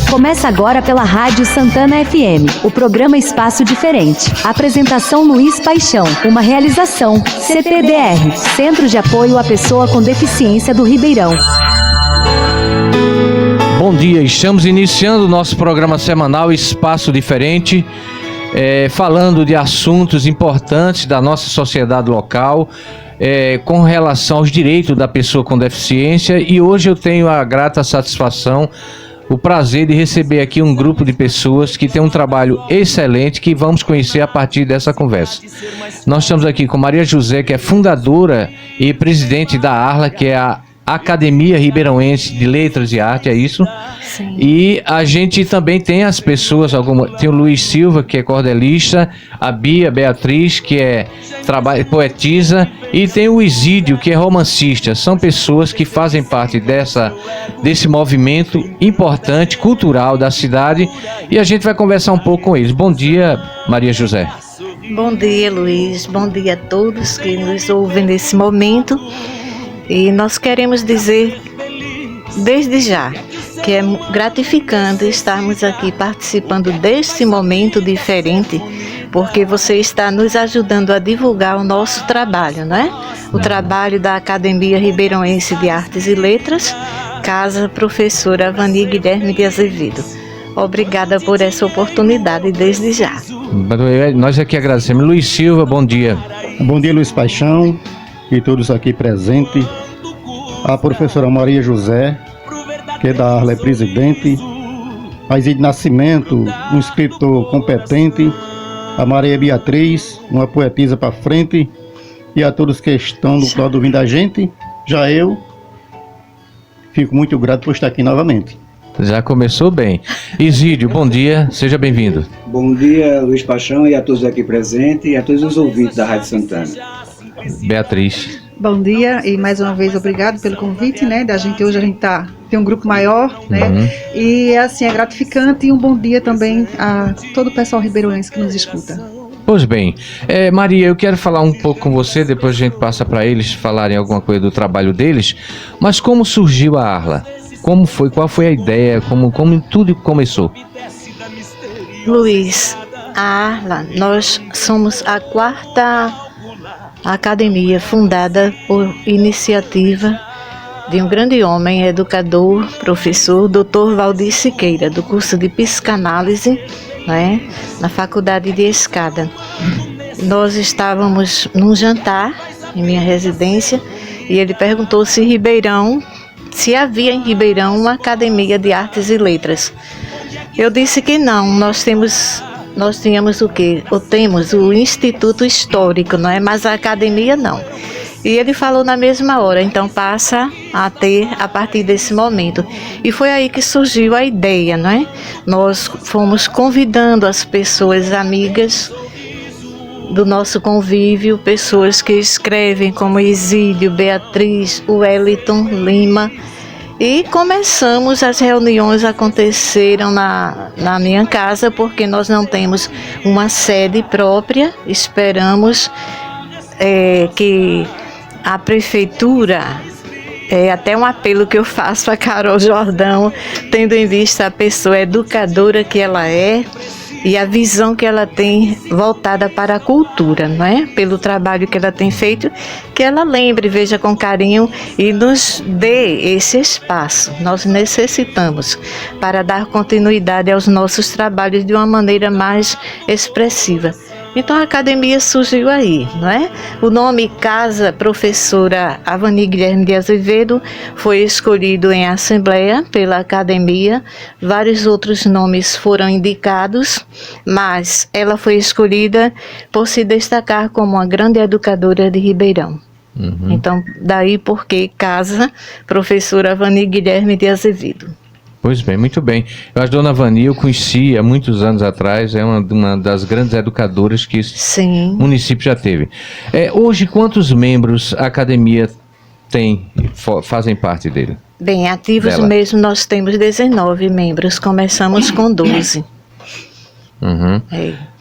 Começa agora pela Rádio Santana FM, o programa Espaço Diferente. Apresentação Luiz Paixão, uma realização CPDR, Centro de Apoio à Pessoa com Deficiência do Ribeirão. Bom dia, estamos iniciando o nosso programa semanal Espaço Diferente, falando de assuntos importantes da nossa sociedade local, com relação aos direitos da pessoa com deficiência, e hoje eu tenho a grata satisfação, o prazer de receber aqui um grupo de pessoas que tem um trabalho excelente que vamos conhecer a partir dessa conversa. Nós estamos aqui com Maria José, que é fundadora e presidente da ARLA, que é a Academia Ribeirãoense de Letras e Arte, é isso? Sim. E a gente também tem as pessoas, tem o Luiz Silva, que é cordelista, a Bia Beatriz, que é poetisa, e tem o Isídio, que é romancista. São pessoas que fazem parte desse movimento importante, cultural da cidade, e a gente vai conversar um pouco com eles. Bom dia, Maria José. Bom dia, Luiz. Bom dia a todos que nos ouvem nesse momento. E nós queremos dizer, desde já, que é gratificante estarmos aqui participando deste momento diferente, porque você está nos ajudando a divulgar o nosso trabalho, não é? O trabalho da Academia Ribeirãoense de Artes e Letras, Casa Professora Avani Guilherme de Azevedo. Obrigada por essa oportunidade desde já. Nós aqui agradecemos. Luiz Silva, bom dia. Bom dia, Luiz Paixão e todos aqui presentes. A professora Maria José, que é da ARLA, é presidente. A Isídio Nascimento, um escritor competente. A Maria Beatriz, uma poetisa para frente. E a todos que estão do lado ouvindo a gente. Já eu fico muito grato por estar aqui novamente. Já começou bem. Isídio, bom dia, seja bem-vindo. Bom dia, Luiz Paixão, e a todos aqui presentes e a todos os ouvintes da Rádio Santana. Beatriz. Bom dia e mais uma vez obrigado pelo convite, né? Hoje a gente tem um grupo maior, né? E assim, é gratificante, e um bom dia também a todo o pessoal ribeirõense que nos escuta. Pois bem, Maria, eu quero falar um pouco com você, depois a gente passa para eles falarem alguma coisa do trabalho deles, mas como surgiu a ARLA? Como foi? Qual foi a ideia? Como tudo começou? Luiz, a ARLA, nós somos a 4ª academia fundada por iniciativa de um grande homem, educador, professor, Dr. Valdir Siqueira, do curso de psicanálise, né, na Faculdade de Escada. Nós estávamos num jantar em minha residência e ele perguntou se havia em Ribeirão uma academia de artes e letras. Eu disse que não, nós tínhamos o quê? Temos o Instituto Histórico, não é? Mas a academia não. E ele falou na mesma hora, então passa a ter a partir desse momento. E foi aí que surgiu a ideia, não é? Nós fomos convidando as pessoas amigas do nosso convívio, pessoas que escrevem como Isídio, Beatriz, Wellington Lima, e começamos, as reuniões aconteceram na minha casa, porque nós não temos uma sede própria. Esperamos que a prefeitura, até um apelo que eu faço a Carol Jordão, tendo em vista a pessoa educadora que ela é, e a visão que ela tem voltada para a cultura, não é? Pelo trabalho que ela tem feito, que ela lembre, veja com carinho e nos dê esse espaço. Nós necessitamos para dar continuidade aos nossos trabalhos de uma maneira mais expressiva. Então a academia surgiu aí, não é? O nome Casa Professora Avani Guilherme de Azevedo foi escolhido em assembleia pela academia. Vários outros nomes foram indicados, mas ela foi escolhida por se destacar como uma grande educadora de Ribeirão. Então, daí porque Casa Professora Avani Guilherme de Azevedo. Pois bem, muito bem. Eu, a dona Vani, eu conheci há muitos anos atrás, é uma das grandes educadoras que esse município já teve. Hoje, quantos membros a academia tem, fazem parte dele? Bem, ativos mesmo nós temos 19 membros, começamos com 12.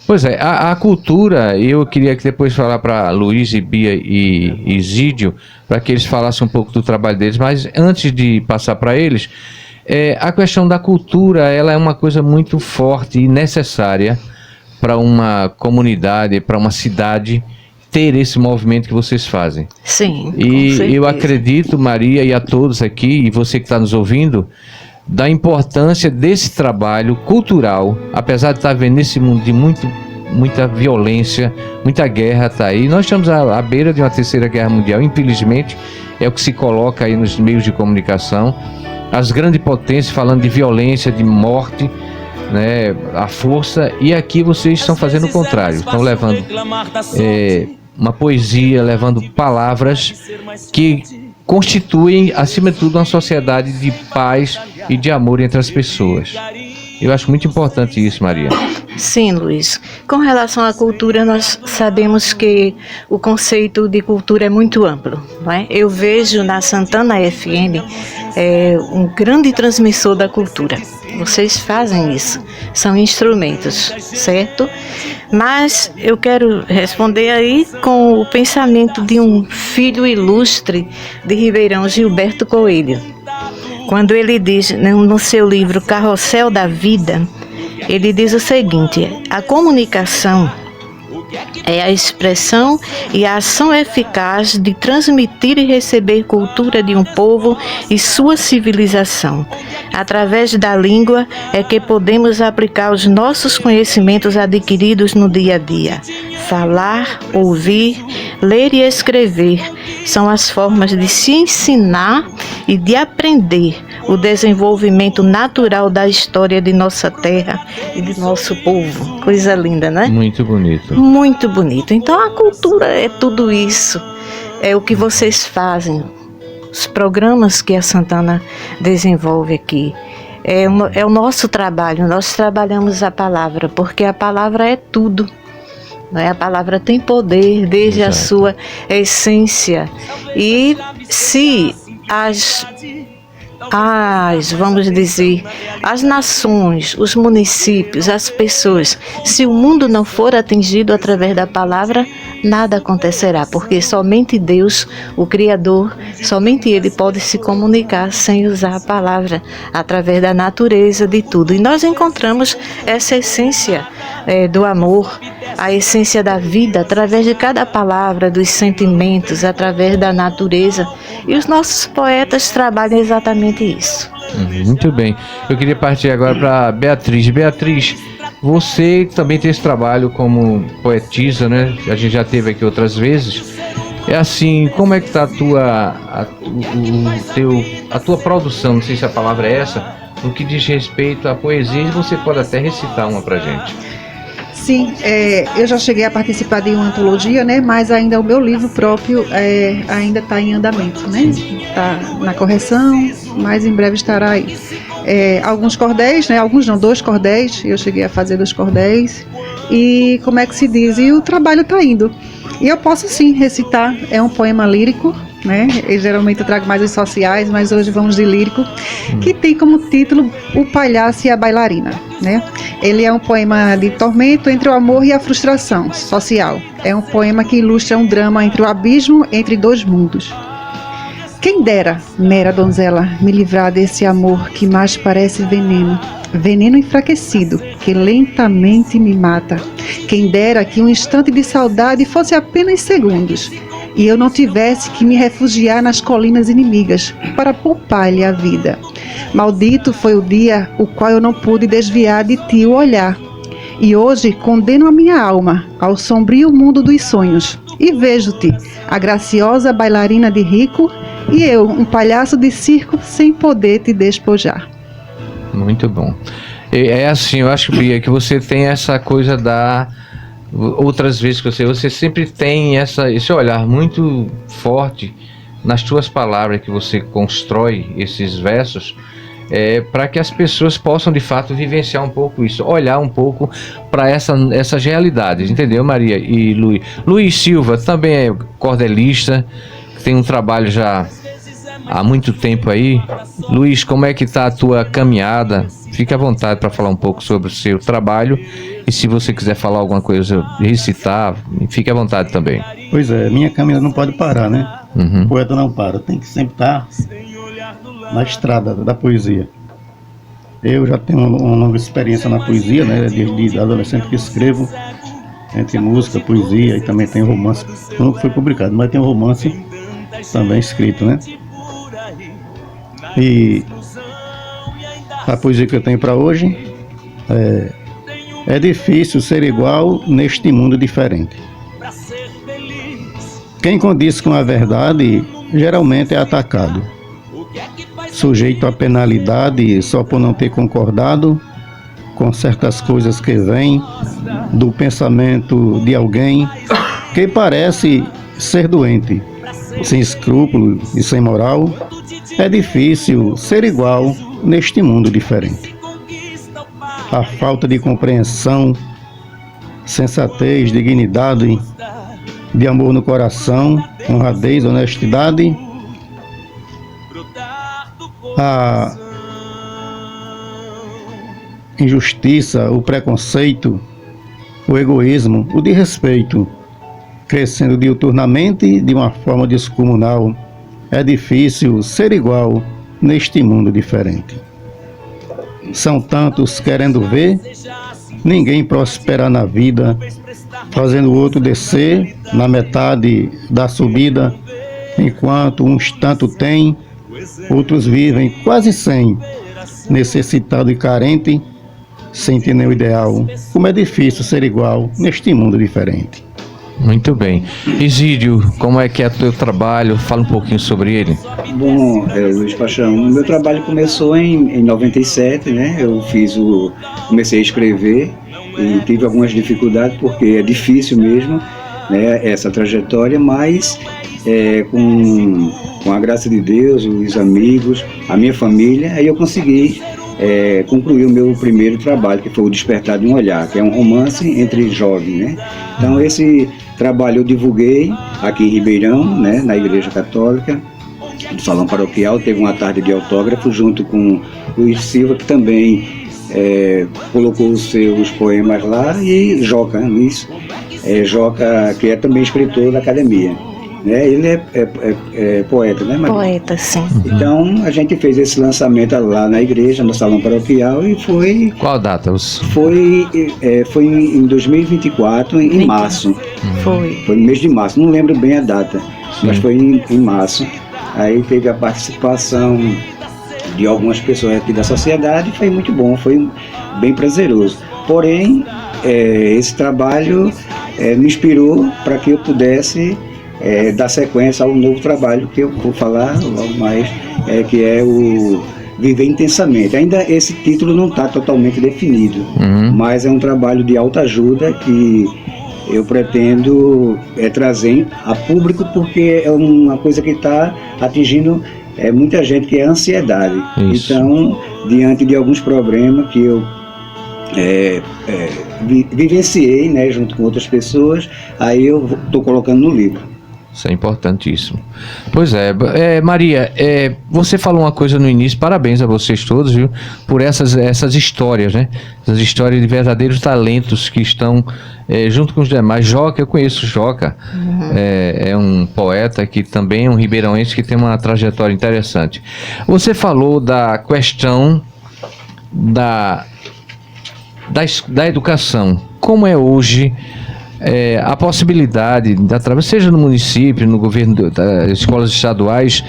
Pois é, a cultura, eu queria que depois falar para Luiz e Bia e Isídio, para que eles falassem um pouco do trabalho deles, mas antes de passar para eles, A questão da cultura, ela é uma coisa muito forte e necessária para uma comunidade, para uma cidade ter esse movimento que vocês fazem. Sim, com E certeza. eu acredito, Maria, e a todos aqui, e você que está nos ouvindo, da importância desse trabalho cultural, apesar de estar vendo nesse mundo de muita violência, muita guerra está aí. Nós estamos à beira de uma terceira guerra mundial, infelizmente, é o que se coloca aí nos meios de comunicação. As grandes potências falando de violência, de morte, né, a força, e aqui vocês estão fazendo o contrário, estão levando uma poesia, levando palavras que constituem, acima de tudo, uma sociedade de paz e de amor entre as pessoas. Eu acho muito importante isso, Maria. Sim, Luiz. Com relação à cultura, nós sabemos que o conceito de cultura é muito amplo, não é? Eu vejo na Santana FM um grande transmissor da cultura. Vocês fazem isso, são instrumentos, certo? Mas eu quero responder aí com o pensamento de um filho ilustre de Ribeirão, Gilberto Coelho. Quando ele diz no seu livro Carrossel da Vida, ele diz o seguinte: a comunicação é a expressão e a ação eficaz de transmitir e receber cultura de um povo e sua civilização. Através da língua é que podemos aplicar os nossos conhecimentos adquiridos no dia a dia. Falar, ouvir, ler e escrever são as formas de se ensinar e de aprender o desenvolvimento natural da história de nossa terra e de nosso povo. Coisa linda, né? Muito bonito. Muito bonito. Então a cultura é tudo isso. É o que vocês fazem. Os programas que a Santana desenvolve aqui. É o nosso trabalho. Nós trabalhamos a palavra, porque a palavra é tudo. A palavra tem poder desde a sua essência. E se vamos dizer, as nações, os municípios, as pessoas, se o mundo não for atingido através da palavra, nada acontecerá, porque somente Deus, o Criador, somente Ele pode se comunicar sem usar a palavra, através da natureza de tudo. E nós encontramos essa essência do amor, a essência da vida, através de cada palavra, dos sentimentos, através da natureza. E os nossos poetas trabalham exatamente isso. Muito bem. Eu queria partir agora para Beatriz. Beatriz, você também tem esse trabalho como poetisa, né? A gente já teve aqui outras vezes. É assim, como é que está a tua produção? Não sei se a palavra é essa, no que diz respeito à poesia, e você pode até recitar uma para gente. Sim, eu já cheguei a participar de uma antologia, né? Mas ainda o meu livro próprio ainda está em andamento, né? Está na correção, mas em breve estará aí. Alguns cordéis, né? Alguns não, 2 cordéis, eu cheguei a fazer 2 cordéis. E como é que se diz? E o trabalho está indo. E eu posso sim recitar, é um poema lírico, né? E geralmente eu trago mais os sociais, mas hoje vamos de lírico, que tem como título O Palhaço e a Bailarina, né? Ele é um poema de tormento entre o amor e a frustração social. É um poema que ilustra um drama entre o abismo entre 2 mundos. Quem dera, mera donzela, me livrar desse amor que mais parece veneno, veneno enfraquecido, que lentamente me mata. Quem dera que um instante de saudade fosse apenas segundos, e eu não tivesse que me refugiar nas colinas inimigas para poupar-lhe a vida. Maldito foi o dia o qual eu não pude desviar de ti o olhar, e hoje condeno a minha alma ao sombrio mundo dos sonhos, e vejo-te, a graciosa bailarina de rico, e eu, um palhaço de circo sem poder te despojar. Muito bom. É assim, eu acho, Bia, que você tem essa coisa outras vezes que você sempre tem esse olhar muito forte nas tuas palavras, que você constrói esses versos, para que as pessoas possam de fato vivenciar um pouco isso, olhar um pouco para essas realidades, entendeu, Maria e Luiz? Luiz Silva também é cordelista, tem um trabalho já há muito tempo aí. Luiz, como é que está a tua caminhada? Fique à vontade para falar um pouco sobre o seu trabalho, e se você quiser falar alguma coisa, recitar, fique à vontade também. Pois é, minha caminhada não pode parar, né? Uhum. O poeta não para, tem que sempre estar na estrada da poesia. Eu já tenho uma longa experiência na poesia, né? Desde adolescente que escrevo, entre música, poesia e também tem romance. Nunca foi publicado, mas tem um romance também escrito, né? E a poesia que eu tenho para hoje é difícil ser igual neste mundo diferente. Quem condiz com a verdade geralmente é atacado, sujeito a penalidade só por não ter concordado com certas coisas que vêm do pensamento de alguém que parece ser doente, sem escrúpulo e sem moral. É difícil ser igual neste mundo diferente. A falta de compreensão, sensatez, dignidade, de amor no coração, honradez, honestidade, a injustiça, o preconceito, o egoísmo, o desrespeito, crescendo diuturnamente de uma forma descomunal. É difícil ser igual neste mundo diferente. São tantos querendo ver ninguém prosperar na vida, fazendo o outro descer na metade da subida, enquanto uns tanto têm, outros vivem quase sem, necessitado e carente, sem ter nenhum ideal. Como é difícil ser igual neste mundo diferente. Muito bem. Isídio, como é que é o teu trabalho? Fala um pouquinho sobre ele. Bom, Luiz Paixão, o meu trabalho começou em 97, né? Comecei a escrever e tive algumas dificuldades, porque é difícil mesmo, né, essa trajetória, mas com a graça de Deus, os amigos, a minha família, aí eu consegui concluir o meu primeiro trabalho, que foi O Despertar de um Olhar, que é um romance entre jovens, né? Então esse trabalho eu divulguei aqui em Ribeirão, né, na Igreja Católica, do Salão Paroquial. Teve uma tarde de autógrafo junto com Luiz Silva, que também colocou os seus poemas lá, e Joca, Luiz Joca, que é também escritor da academia. Ele é poeta, né, Maria? Poeta, sim. Então a gente fez esse lançamento lá na igreja, no Salão Paroquial, e foi... Qual data? Foi em 2024, em março. Foi no mês de março, não lembro bem a data, mas foi em março. Aí teve a participação de algumas pessoas aqui da sociedade, foi muito bom, foi bem prazeroso. Porém, esse trabalho me inspirou para que eu pudesse dar sequência ao novo trabalho que eu vou falar logo mais, que é o Viver Intensamente. Ainda esse título não está totalmente definido, mas é um trabalho de autoajuda que eu pretendo trazer a público, porque é uma coisa que está atingindo muita gente, que é a ansiedade. Isso. Então, diante de alguns problemas que eu vivenciei, né, junto com outras pessoas, aí eu estou colocando no livro. Isso é importantíssimo. Pois Maria, você falou uma coisa no início, parabéns a vocês todos, viu, por essas histórias, né? Essas histórias de verdadeiros talentos que estão junto com os demais. Joca, eu conheço o Joca, é um poeta que também é um ribeirãoense que tem uma trajetória interessante. Você falou da questão da educação. Como é hoje a possibilidade, seja no município, no governo, das escolas estaduais,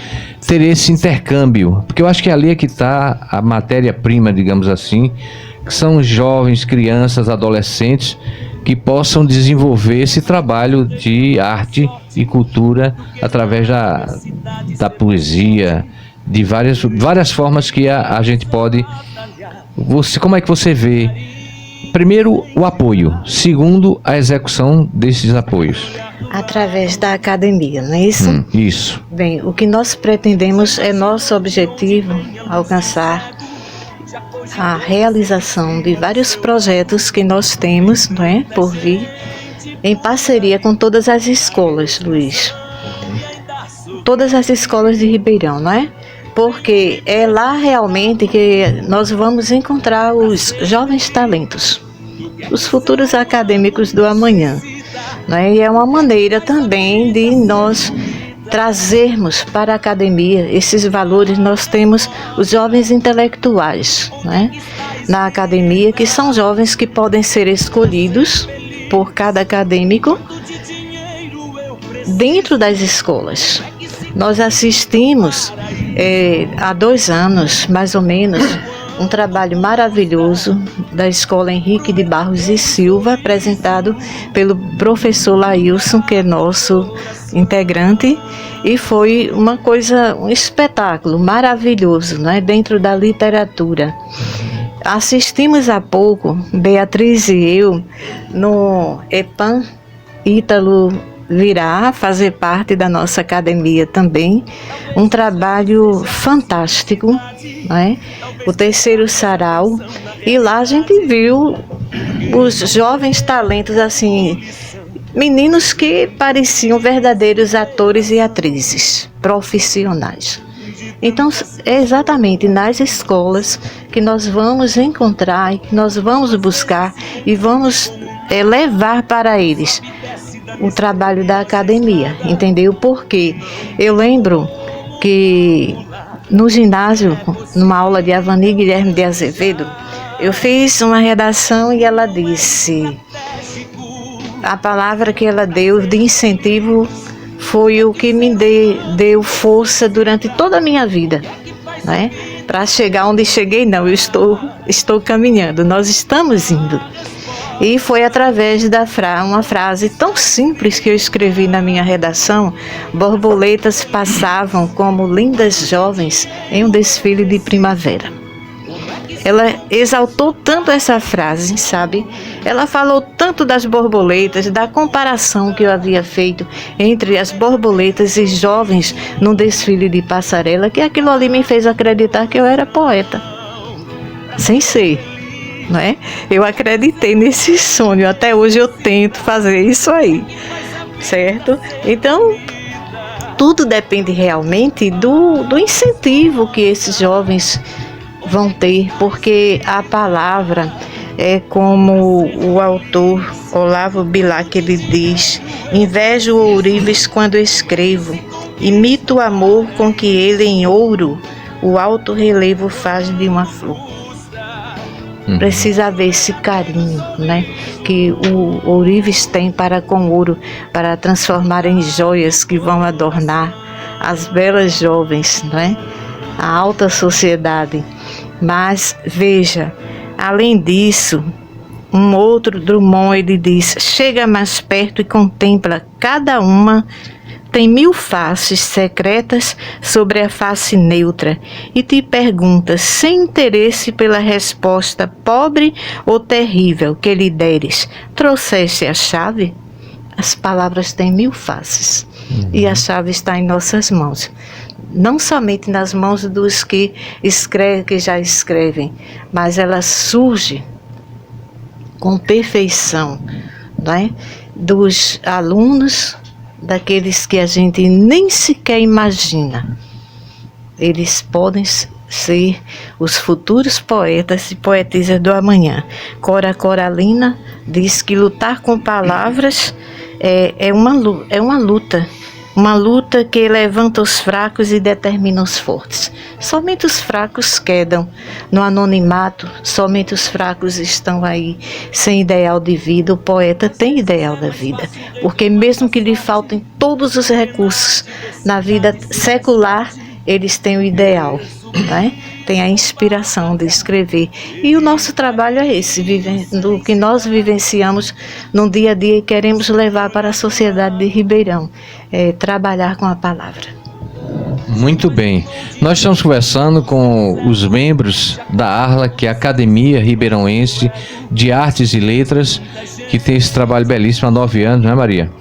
ter esse intercâmbio? Porque eu acho que ali é que está a matéria-prima, digamos assim, que são os jovens, crianças, adolescentes, que possam desenvolver esse trabalho de arte e cultura através da poesia, de várias formas que a gente pode... Como é que você vê? Primeiro, o apoio. Segundo, a execução desses apoios. Através da academia, não é isso? Isso. Bem, o que nós pretendemos nosso objetivo, alcançar a realização de vários projetos que nós temos, não é, por vir, em parceria com todas as escolas, Luiz. Todas as escolas de Ribeirão, não é? Porque é lá realmente que nós vamos encontrar os jovens talentos, os futuros acadêmicos do amanhã, né? E é uma maneira também de nós trazermos para a academia esses valores. Nós temos os jovens intelectuais, né, na academia, que são jovens que podem ser escolhidos por cada acadêmico dentro das escolas. Nós assistimos há 2 anos, mais ou menos, um trabalho maravilhoso da Escola Henrique de Barros e Silva, apresentado pelo professor Lailson, que é nosso integrante, e foi um espetáculo maravilhoso, né, dentro da literatura. Assistimos há pouco, Beatriz e eu, no EPAM, Ítalo virá fazer parte da nossa academia também, um trabalho fantástico, né? O 3º Sarau, e lá a gente viu os jovens talentos, assim, meninos que pareciam verdadeiros atores e atrizes profissionais. Então, é exatamente nas escolas que nós vamos encontrar, que nós vamos buscar e vamos levar para eles o trabalho da academia, entendeu? Porque eu lembro que no ginásio, numa aula de Avani Guilherme de Azevedo, eu fiz uma redação e ela disse, a palavra que ela deu de incentivo foi o que me deu força durante toda a minha vida, né? Para chegar onde cheguei, não, eu estou caminhando, nós estamos indo. E foi através da uma frase tão simples que eu escrevi na minha redação: borboletas passavam como lindas jovens em um desfile de primavera. Ela exaltou tanto essa frase, sabe? Ela falou tanto das borboletas, da comparação que eu havia feito entre as borboletas e jovens num desfile de passarela, que aquilo ali me fez acreditar que eu era poeta, sem ser. Não é? Eu acreditei nesse sonho, até hoje eu tento fazer isso aí, certo? Então, tudo depende realmente do incentivo que esses jovens vão ter, porque a palavra é como o autor Olavo Bilac, ele diz: invejo ourives quando escrevo, imito o amor com que ele em ouro o alto relevo faz de uma flor. Precisa haver esse carinho, né, que o ourives tem para com ouro, para transformar em joias que vão adornar as belas jovens, né, a alta sociedade. Mas veja, além disso, um outro Drummond, ele diz: chega mais perto e contempla, cada uma tem 1000 faces secretas sobre a face neutra, e te pergunta, sem interesse pela resposta pobre ou terrível que lhe deres: trouxeste a chave? As palavras têm 1000 faces, e a chave está em nossas mãos. Não somente nas mãos dos que já escrevem, mas ela surge com perfeição, né, dos alunos, daqueles que a gente nem sequer imagina. Eles podem ser os futuros poetas e poetisas do amanhã. Cora Coralina diz que lutar com palavras é uma luta. Uma luta que levanta os fracos e determina os fortes. Somente os fracos quedam no anonimato, somente os fracos estão aí sem ideal de vida. O poeta tem ideal da vida, porque mesmo que lhe faltem todos os recursos na vida secular, eles têm o ideal, né? Tem a inspiração de escrever. E o nosso trabalho é esse, do que nós vivenciamos no dia a dia e queremos levar para a sociedade de Ribeirão, trabalhar com a palavra. Muito bem. Nós estamos conversando com os membros da ARLA, que é a Academia Ribeirãoense de Artes e Letras, que tem esse trabalho belíssimo há 9 anos, não é, Maria?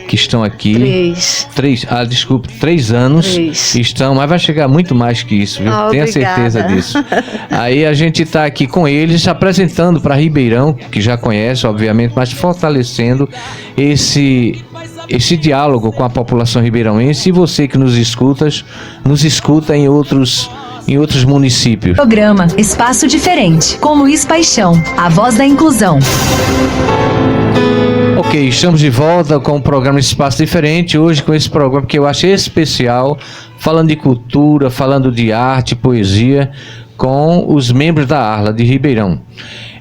Que estão aqui. 3 anos. Estão, mas vai chegar muito mais que isso, viu? Tenha certeza disso. Aí a gente está aqui com eles, apresentando para Ribeirão, que já conhece, obviamente, mas fortalecendo esse diálogo com a população ribeirãoense. E você que nos escuta em outros em outros municípios. Programa Espaço Diferente, com Luiz Paixão, a voz da inclusão. Ok, estamos de volta com o programa Espaço Diferente, hoje com esse programa que eu acho especial, falando de cultura, falando de arte, poesia, com os membros da Arla de Ribeirão.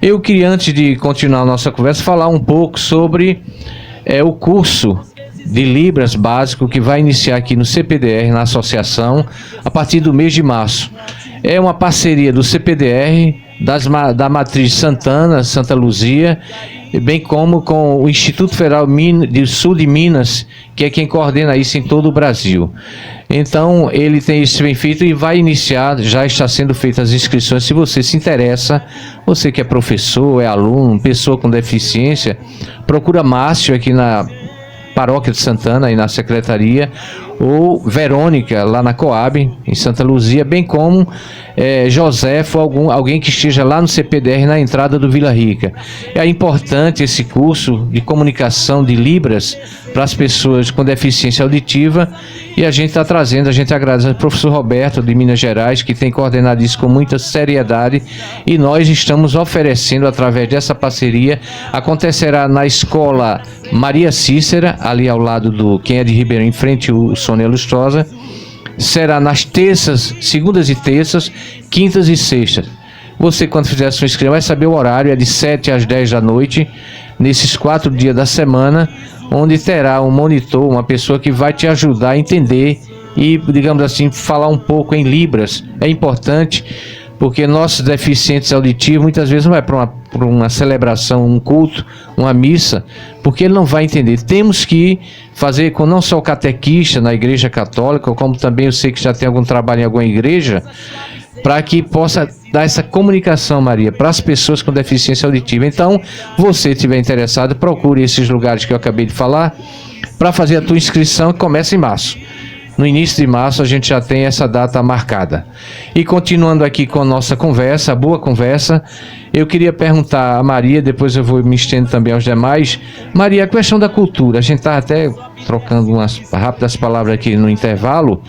Eu queria, antes de continuar a nossa conversa, falar um pouco sobre o curso de Libras básico que vai iniciar aqui no CPDR, na associação, a partir do mês de março. É uma parceria do CPDR, da Matriz Santana, Santa Luzia, bem como com o Instituto Federal do Sul de Minas, que é quem coordena isso em todo o Brasil. Então, ele tem isso bem feito e vai iniciar, já está sendo feitas as inscrições. Se você se interessa, você que é professor, é aluno, pessoa com deficiência, procura Márcio aqui na Paróquia de Santana, aí na Secretaria, ou Verônica, lá na Coab, em Santa Luzia, bem como José, ou alguém que esteja lá no CPDR, na entrada do Vila Rica. É importante esse curso de comunicação de Libras para as pessoas com deficiência auditiva, e a gente agradece ao professor Roberto, de Minas Gerais, que tem coordenado isso com muita seriedade, e nós estamos oferecendo, através dessa parceria, acontecerá na Escola Maria Cícera, ali ao lado do quem é de Ribeirão, em frente ao Sônia Lustrosa. Será nas terças, segundas e terças, quintas e sextas. Você, quando fizer a sua inscrição, vai saber o horário, é de 7 às 10 da noite, nesses 4 dias da semana, onde terá um monitor, uma pessoa que vai te ajudar a entender e, digamos assim, falar um pouco em Libras. É importante, porque nossos deficientes auditivos muitas vezes não vai para uma celebração, um culto, uma missa, porque ele não vai entender. Temos que fazer com não só o catequista na Igreja Católica, como também eu sei que já tem algum trabalho em alguma igreja, para que possa dar essa comunicação, Maria, para as pessoas com deficiência auditiva. Então, você estiver interessado, procure esses lugares que eu acabei de falar, para fazer a tua inscrição, que começa em março. No início de março a gente já tem essa data marcada. E continuando aqui com a nossa conversa, a boa conversa, eu queria perguntar a Maria, depois eu vou me estender também aos demais. Maria, a questão da cultura, a gente está até trocando umas rápidas palavras aqui no intervalo,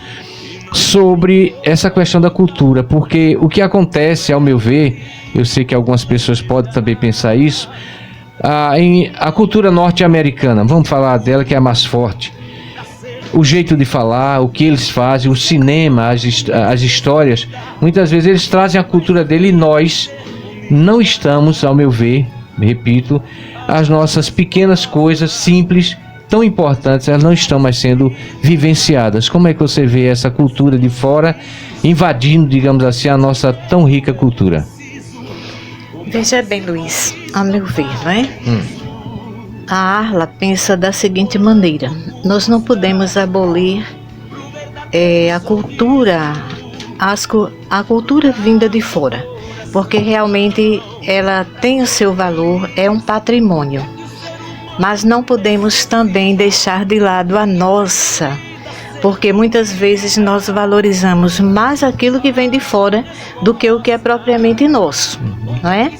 sobre essa questão da cultura, porque o que acontece, ao meu ver, eu sei que algumas pessoas podem também pensar isso, a cultura norte-americana, vamos falar dela que é a mais forte, o jeito de falar, o que eles fazem, o cinema, as histórias, muitas vezes eles trazem a cultura dele e nós não estamos, ao meu ver, repito, as nossas pequenas coisas simples, tão importantes, elas não estão mais sendo vivenciadas. Como é que você vê essa cultura de fora invadindo, digamos assim, a nossa tão rica cultura? Veja bem, Luiz, a meu ver, não é? A Arla pensa da seguinte maneira: nós não podemos abolir a cultura vinda de fora, porque realmente ela tem o seu valor, é um patrimônio, mas não podemos também deixar de lado a nossa, porque muitas vezes nós valorizamos mais aquilo que vem de fora do que o que é propriamente nosso, não é?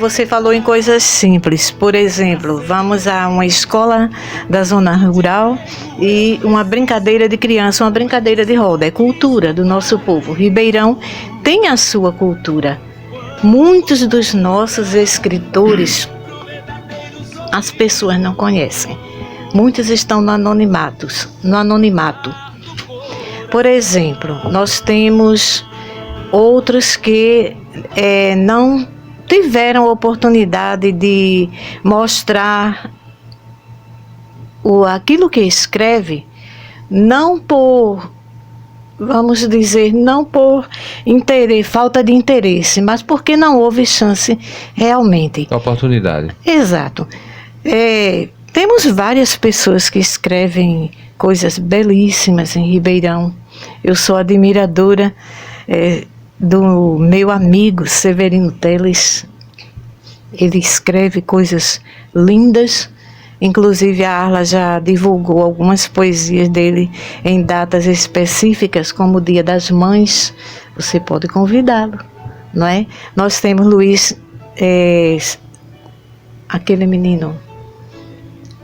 Você falou em coisas simples, por exemplo, vamos a uma escola da zona rural e uma brincadeira de criança, uma brincadeira de roda, é cultura do nosso povo. Ribeirão tem a sua cultura. Muitos dos nossos escritores, as pessoas não conhecem. Muitos estão no anonimato. Por exemplo, nós temos outros que não tiveram oportunidade de mostrar aquilo que escreve, não por, vamos dizer, não por interesse, falta de interesse, mas porque não houve chance realmente. Oportunidade. Exato. Temos várias pessoas que escrevem coisas belíssimas em Ribeirão. Eu sou admiradora do meu amigo Severino Teles. Ele escreve coisas lindas, inclusive a Arla já divulgou algumas poesias dele em datas específicas, como o Dia das Mães. Você pode convidá-lo, não é? Nós temos Luiz, aquele menino,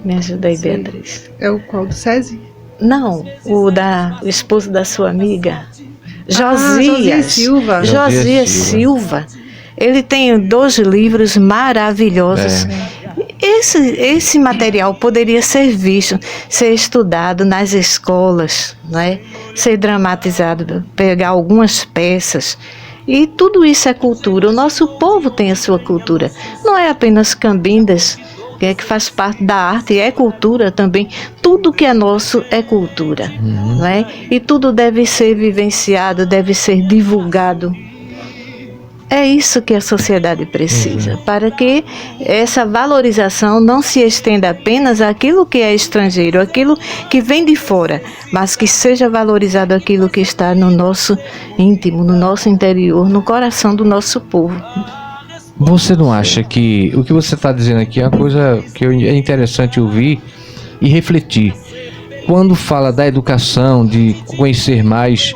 me ajuda aí, Beatriz. É o qual do SESI? Não, o esposo da sua amiga. Josias Silva. Ele tem 2 livros maravilhosos. Esse material poderia ser visto, ser estudado nas escolas, né? Ser dramatizado, pegar algumas peças. E tudo isso é cultura. O nosso povo tem a sua cultura. Não é apenas cambindas, que faz parte da arte, é cultura também. Tudo que é nosso é cultura. Não é? E tudo deve ser vivenciado, deve ser divulgado. É isso que a sociedade precisa, para que essa valorização não se estenda apenas àquilo que é estrangeiro, aquilo que vem de fora, mas que seja valorizado aquilo que está no nosso íntimo, no nosso interior, no coração do nosso povo. Você não acha que o que você está dizendo aqui é uma coisa que é interessante ouvir e refletir? Quando fala da educação, de conhecer mais,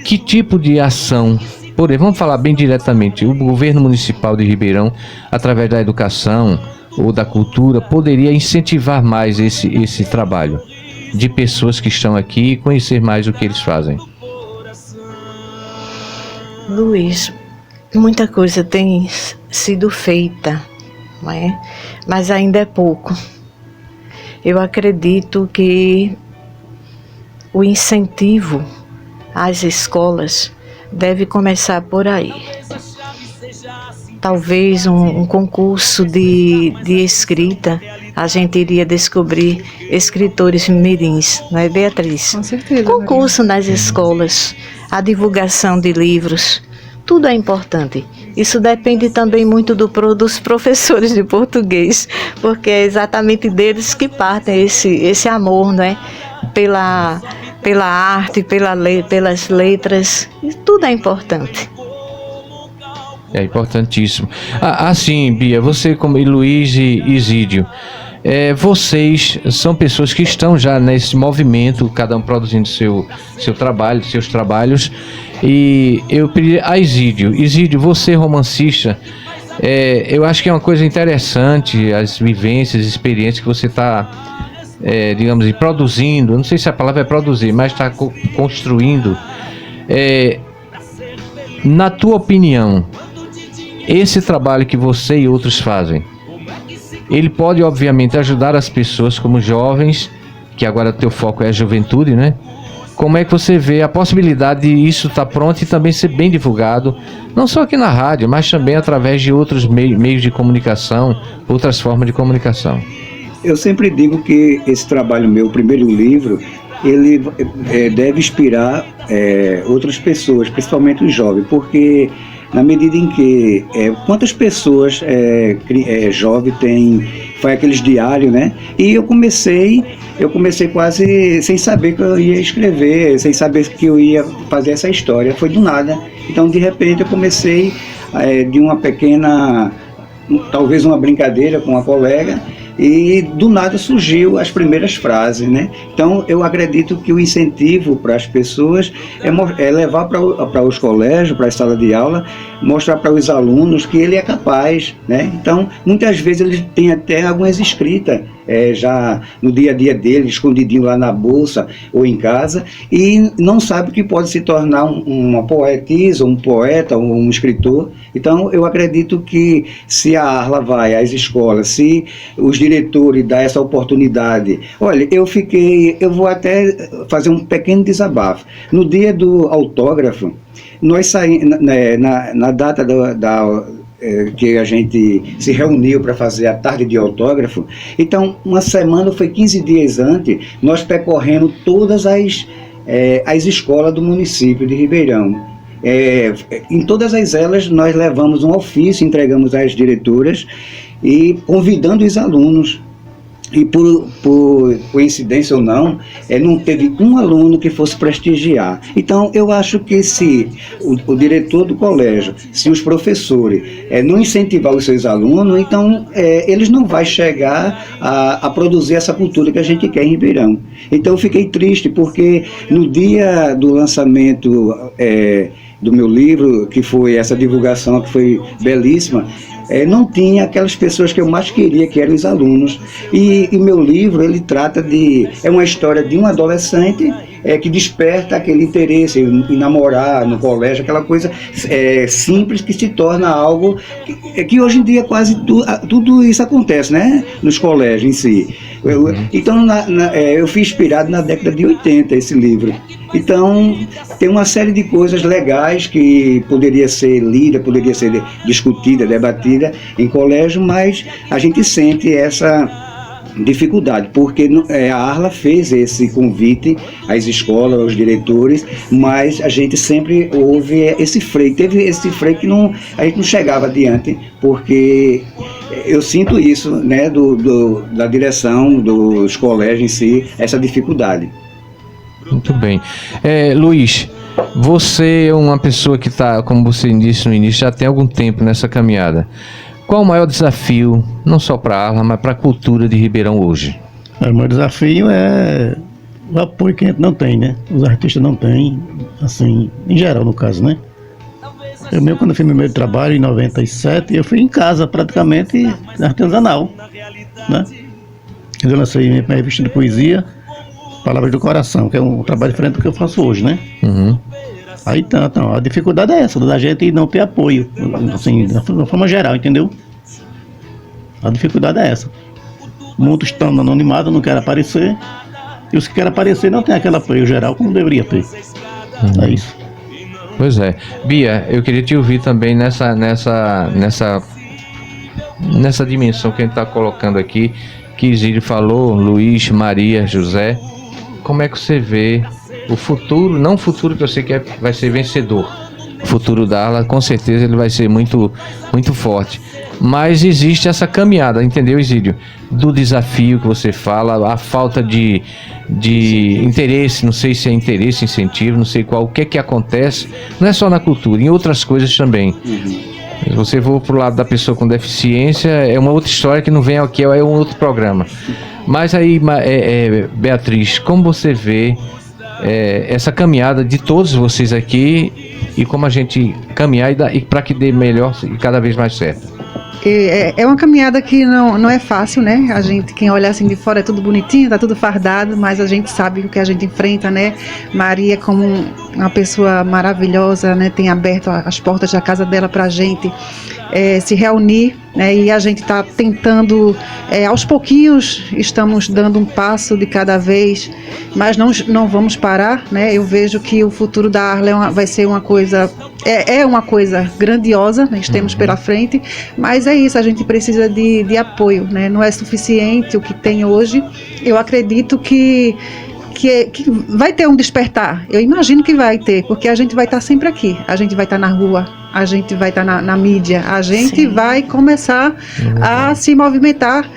que tipo de ação... Por exemplo, vamos falar bem diretamente, o governo municipal de Ribeirão, através da educação ou da cultura, poderia incentivar mais esse trabalho de pessoas que estão aqui e conhecer mais o que eles fazem? Luiz, muita coisa tem sido feita, não é? Mas ainda é pouco. Eu acredito que o incentivo às escolas deve começar por aí. Talvez um concurso de escrita, a gente iria descobrir escritores mirins, não é, Beatriz? Com certeza. Concurso nas escolas, a divulgação de livros, tudo é importante. Isso depende também muito dos professores de português, porque é exatamente deles que partem esse amor, não é? Pela arte, pelas letras, tudo é importante. É importantíssimo. Assim, Bia, você e Luiz e Isídio, vocês são pessoas que estão já nesse movimento, cada um produzindo seu trabalho, seus trabalhos, e eu pedi a Isídio, você romancista, eu acho que é uma coisa interessante, as vivências, experiências que você está... digamos assim, produzindo, não sei se a palavra é produzir, mas está construindo. Na tua opinião, esse trabalho que você e outros fazem, ele pode obviamente ajudar as pessoas como jovens, que agora teu foco é a juventude, né? Como é que você vê a possibilidade de isso estar pronto e também ser bem divulgado, não só aqui na rádio, mas também através de outros meios de comunicação, outras formas de comunicação? Eu sempre digo que esse trabalho meu, o primeiro livro, ele deve inspirar outras pessoas, principalmente os jovens, porque na medida em que quantas pessoas jovens faz aqueles diários, né? E eu comecei quase sem saber que eu ia escrever, sem saber que eu ia fazer essa história, foi do nada. Então, de repente, eu comecei de uma pequena, talvez uma brincadeira com uma colega, e do nada surgiu as primeiras frases, né? Então eu acredito que o incentivo para as pessoas é levar para os colégios, para a sala de aula, mostrar para os alunos que ele é capaz, né? Então muitas vezes ele tem até algumas escritas já no dia a dia dele, escondidinho lá na bolsa ou em casa, e não sabe que pode se tornar uma poetisa, um poeta, um escritor. Então eu acredito que se a Arla vai às escolas, se os diretores dão essa oportunidade. Olha, eu vou até fazer um pequeno desabafo. No dia do autógrafo, nós saímos, na data que a gente se reuniu para fazer a tarde de autógrafo, então uma semana, foi 15 dias antes, nós percorrendo todas as escolas do município de Ribeirão. Em todas elas nós levamos um ofício, entregamos às diretoras e convidando os alunos. E por coincidência ou não, não teve um aluno que fosse prestigiar. Então eu acho que se o diretor do colégio, se os professores não incentivar os seus alunos, então eles não vão chegar a produzir essa cultura que a gente quer em Ribeirão. Então eu fiquei triste porque no dia do lançamento do meu livro, que foi essa divulgação que foi belíssima, não tinha aquelas pessoas que eu mais queria, que eram os alunos. E meu livro, ele trata é uma história de um adolescente que desperta aquele interesse em namorar no colégio, aquela coisa simples que se torna algo que hoje em dia quase tudo isso acontece, né? Nos colégios em si. Então eu fui inspirado na década de 80 esse livro. Então tem uma série de coisas legais que poderia ser lida, poderia ser discutida, debatida em colégio, mas a gente sente essa dificuldade, porque a Arla fez esse convite às escolas, aos diretores, mas a gente sempre houve esse freio, teve esse freio que a gente não chegava adiante, porque eu sinto isso, né, da direção dos colégios em si, essa dificuldade. Muito bem. Luiz, você é uma pessoa que está, como você disse no início, já tem algum tempo nessa caminhada. Qual o maior desafio, não só para a Arla, mas para a cultura de Ribeirão hoje? O maior desafio é o apoio que a gente não tem, né? Os artistas não têm, assim, em geral no caso, né? Eu mesmo, quando eu fiz meu primeiro trabalho, em 97, eu fui em casa, praticamente, artesanal, né? Eu lancei minha primeira revista de poesia, Palavras do Coração, que é um trabalho diferente do que eu faço hoje, né? Uhum. Aí então, a dificuldade é essa, da gente não ter apoio, assim, de uma forma geral, entendeu? A dificuldade é essa. Muitos estão no anonimato, não querem aparecer, e os que querem aparecer não têm aquele apoio geral como deveria ter. É isso. Pois é. Bia, eu queria te ouvir também nessa dimensão que a gente está colocando aqui, que Isílio falou, Luiz, Maria, José. Como é que você vê o futuro, não o futuro que eu sei que vai ser vencedor, o futuro da Arla, com certeza ele vai ser muito, muito forte, mas existe essa caminhada, entendeu, Isílio? Do desafio que você fala, a falta de interesse, não sei se é interesse, incentivo, não sei qual, o que é que acontece, não é só na cultura, em outras coisas também. Se você for pro lado da pessoa com deficiência, é uma outra história que não vem aqui, é um outro programa. Mas aí, Beatriz, como você vê essa caminhada de todos vocês aqui e como a gente caminhar e para que dê melhor e cada vez mais certo? É uma caminhada que não é fácil, né? A gente, quem olha assim de fora, é tudo bonitinho, tá tudo fardado, mas a gente sabe o que a gente enfrenta, né? Maria, como uma pessoa maravilhosa, né? Tem aberto as portas da casa dela pra gente se reunir, né? E a gente está tentando, aos pouquinhos, estamos dando um passo de cada vez, mas não vamos parar, né? Eu vejo que o futuro da Arla vai ser uma coisa, uma coisa grandiosa, né? Temos pela frente, mas é isso, a gente precisa de apoio, né? Não é suficiente o que tem hoje. Eu acredito que vai ter um despertar, eu imagino que vai ter, porque a gente vai estar sempre aqui, a gente vai estar na rua, a gente vai estar na mídia, a gente vai começar a se movimentar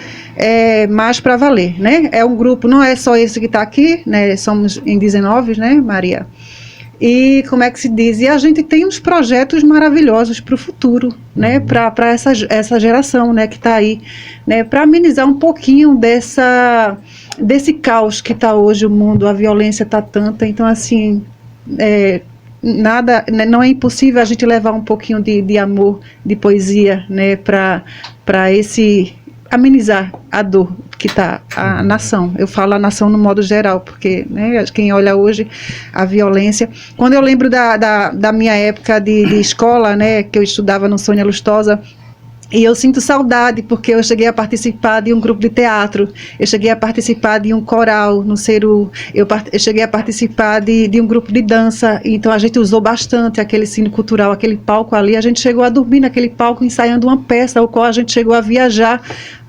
mais para valer, né? É um grupo, não é só esse que está aqui, né? Somos em 19, né, Maria? E como é que se diz? E a gente tem uns projetos maravilhosos para o futuro, né? Para essa geração, né, que está aí, né? Para amenizar um pouquinho desse caos que está hoje o mundo, a violência está tanta, então assim, não é impossível a gente levar um pouquinho de amor, de poesia, né, para amenizar a dor que está a nação. Eu falo a nação no modo geral, porque, né, quem olha hoje a violência. Quando eu lembro da minha época de escola, né, que eu estudava no Sônia Lustosa, e eu sinto saudade, porque eu cheguei a participar de um grupo de teatro, eu cheguei a participar de um coral no Ceru, eu cheguei a participar de um grupo de dança, então a gente usou bastante aquele cine cultural, aquele palco ali, a gente chegou a dormir naquele palco ensaiando uma peça, o qual a gente chegou a viajar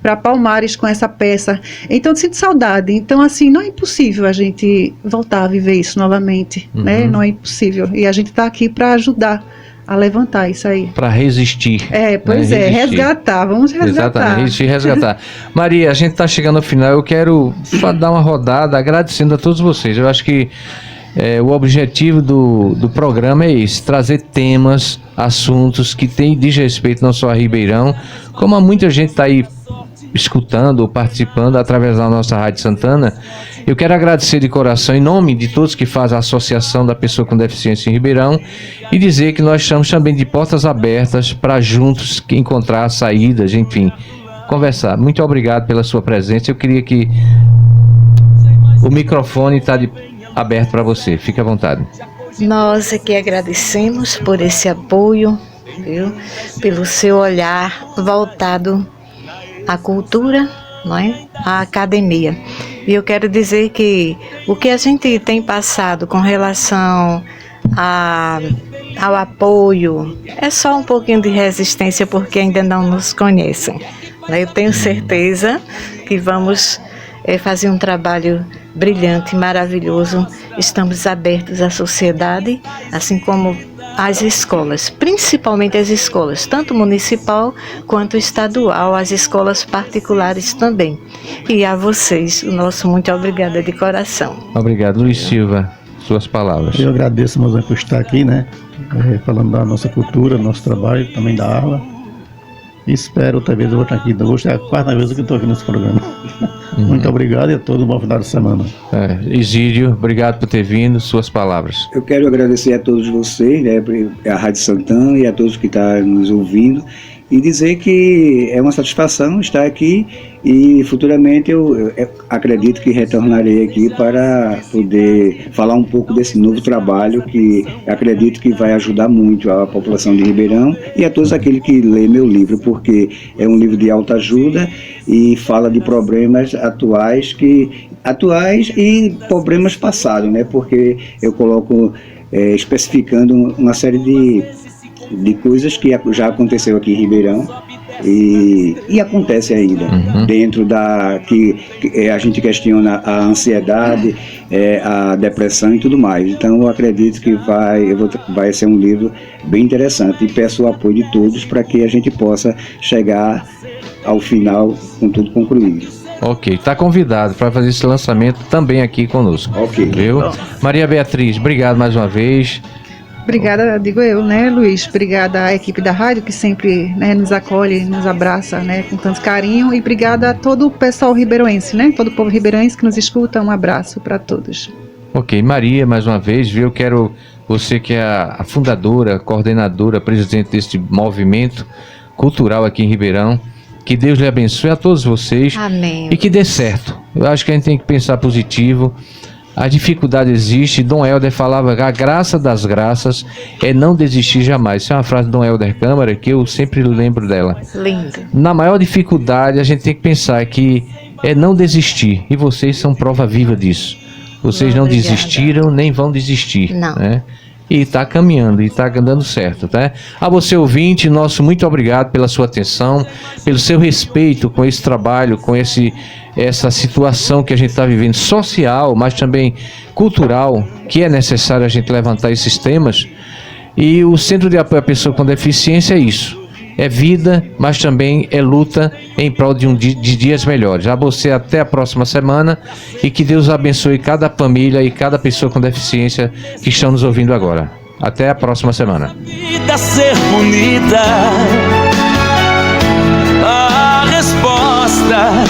para Palmares com essa peça. Então eu sinto saudade. Então assim, não é impossível a gente voltar a viver isso novamente, né? Não é impossível. E a gente está aqui para ajudar a levantar isso aí. Para resistir. Pois né? Resgatar, vamos resgatar. Exatamente, resgatar. Maria, a gente está chegando ao final, eu quero só dar uma rodada agradecendo a todos vocês. Eu acho que o objetivo do programa é esse, trazer temas, assuntos que diz respeito não só a Ribeirão, como a muita gente está aí escutando ou participando através da nossa Rádio Santana. Eu quero agradecer de coração, em nome de todos que fazem a Associação da Pessoa com Deficiência em Ribeirão, e dizer que nós estamos também de portas abertas para juntos encontrar saídas, enfim, conversar. Muito obrigado pela sua presença. Eu queria que o microfone está aberto para você. Fique à vontade. Nós aqui agradecemos por esse apoio, viu? Pelo seu olhar voltado à cultura, não é? À academia. E eu quero dizer que o que a gente tem passado com relação ao apoio é só um pouquinho de resistência, porque ainda não nos conhecem. Eu tenho certeza que vamos fazer um trabalho brilhante, maravilhoso. Estamos abertos à sociedade, assim como às escolas, principalmente as escolas, tanto municipal quanto estadual, as escolas particulares também. E a vocês, o nosso muito obrigada de coração. Obrigado. Luiz Silva, suas palavras. Eu agradeço, Mozão, por estar aqui, né? Falando da nossa cultura, do nosso trabalho, também da Arla. E espero, talvez, eu vou estar aqui. Hoje é a quarta vez que eu estou aqui nesse programa. Muito obrigado e a todos um bom final de semana. Exídio, obrigado por ter vindo. Suas palavras. Eu quero agradecer a todos vocês, né, a Rádio Santana e a todos que estão nos ouvindo, e dizer que é uma satisfação estar aqui, e futuramente eu acredito que retornarei aqui para poder falar um pouco desse novo trabalho que acredito que vai ajudar muito a população de Ribeirão e a todos aqueles que lêem meu livro, porque é um livro de autoajuda e fala de problemas atuais e problemas passados, né? Porque eu coloco especificando uma série de coisas que já aconteceu aqui em Ribeirão e acontece ainda, dentro da que a gente questiona a ansiedade, a depressão e tudo mais. Então eu acredito que vai ser um livro bem interessante, e peço o apoio de todos para que a gente possa chegar ao final com tudo concluído. Ok, está convidado para fazer esse lançamento também aqui conosco. Ok. Viu? Maria Beatriz, obrigado mais uma vez. Obrigada, digo eu, né, Luiz? Obrigada à equipe da rádio, que sempre, né, nos acolhe, nos abraça, né, com tanto carinho. E obrigada a todo o pessoal ribeiroense, né? Todo o povo ribeiroense que nos escuta. Um abraço para todos. Ok, Maria, mais uma vez, viu? Eu quero você, que é a fundadora, coordenadora, presidente deste movimento cultural aqui em Ribeirão, que Deus lhe abençoe, a todos vocês. Amém. E que dê certo. Eu acho que a gente tem que pensar positivo. A dificuldade existe. Dom Helder falava: a graça das graças é não desistir jamais. Isso é uma frase de Dom Helder Câmara que eu sempre lembro dela. Lindo. Na maior dificuldade, a gente tem que pensar que é não desistir. E vocês são prova viva disso. Vocês não desistiram, nem vão desistir. Não. Né? E está caminhando, e está dando certo, tá? A você, ouvinte, nosso muito obrigado pela sua atenção, pelo seu respeito com esse trabalho, com essa situação que a gente está vivendo, social, mas também cultural, que é necessário a gente levantar esses temas. E o Centro de Apoio à Pessoa com Deficiência é isso. É vida, mas também é luta em prol de dias melhores. A você, até a próxima semana, e que Deus abençoe cada família e cada pessoa com deficiência que estão nos ouvindo agora. Até a próxima semana. Vida ser bonita, a resposta